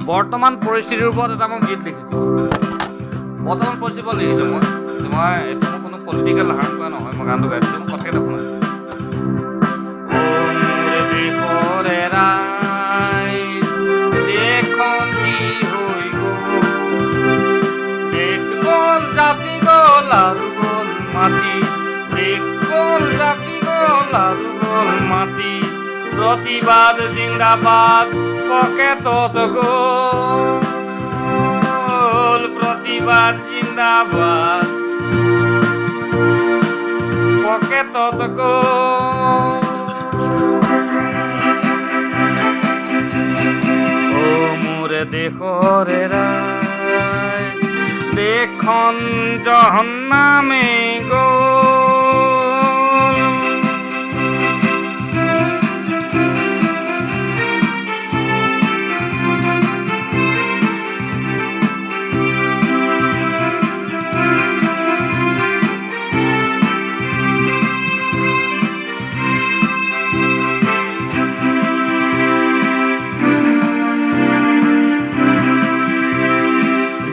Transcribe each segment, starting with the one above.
বৰ্তমান পৰিস্থিতিৰ ওপৰত এটা মই গীত লিখিছোঁ। বৰ্তমান পৰিস্থিতিৰ ওপৰত লিখিছোঁ মই এইটো মোৰ কোনো পলিটিকেল হাৰ্ম কৰা নহয়। মই গানটো গাই দিছোঁ, মই কথাকে দেখোন দেশখন কি হৈ গ'ল, দেশ গ'ল জাতি গ'ল আৰু গ'ল মাটি, দেশ গ'ল জাতি গ'ল আৰু গ'ল মাটি, প্ৰতিবাদ জিন্দাবাদ পকেটত গ'ল, প্ৰতিবাদ জিন্দাবাদ পকেটত গ'ল। ও মোৰে দেশৰে ৰাই, দেশখন জহন্নামে গ'ল।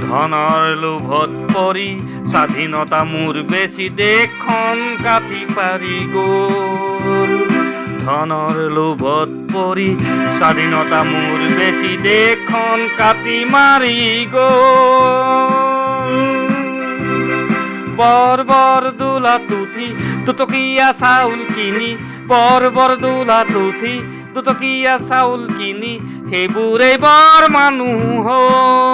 ধনৰ লোভত পৰি স্বাধীনতা মোৰ বেছি, দেশখন কাটি পাৰি গ'ল। ধনৰ লোভত পৰি স্বাধীনতা মোৰ বেছি, দেশখন কাটি মাৰি গ'ল। বৰ বৰ দোলাত উঠি দুটকীয়া চাউল কিনি, বৰ বৰ দোলাত উঠি দুটকীয়া চাউল কিনি, সেইবোৰে বৰ মানুহ হ'ল,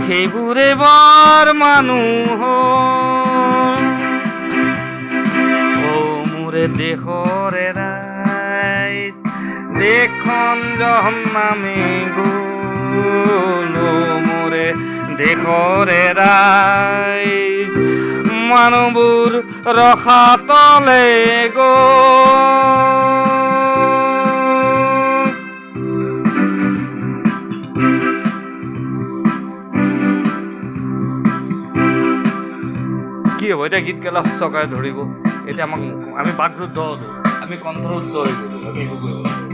সেইবোৰে বৰ মানুহ হ'ল। ও মোৰে দেশৰে ৰাইজ, দেশখন জহন্নামে গ'ল। ও মোৰে দেশৰে ৰাইজ, মানুহবোৰ ৰসাতলে গ'ল। কি হ'ব এতিয়া? গীত গালে চৰকাৰে ধৰিব, এতিয়া আমাক আমি বাকৰুদ্ধ হ'লো, আমি কণ্ঠৰুদ্ধ হৈ গ'লো, আমি একো কৰিব নোৱাৰোঁ,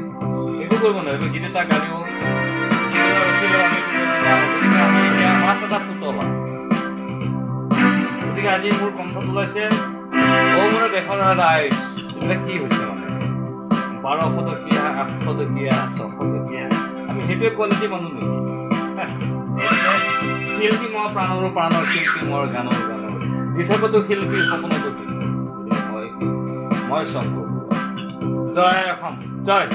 একো কৰিব নোৱাৰোঁ। গীত এটা গালিব, আমি এতিয়া মাছ এটা পুতলা। গতিকে আজি মোৰ কণ্ঠত ওলাইছে ও মোৰে দেশৰ ৰাইজ। এইবিলাক কি হৈছে মানে 1200 টকীয়া, 800 টকীয়া, 600 টকীয়া, আমি সেইটোৱে কোৱালিটি মানুহ নেকি? শিল্পী মোৰ প্ৰাণৰ প্ৰাণৰ, শিল্পী মোৰ গানৰ গানৰ, দি থাকোঁতো শিল্পীৰ সপোনতো মই শংকৰ। জয় অসম, জয়।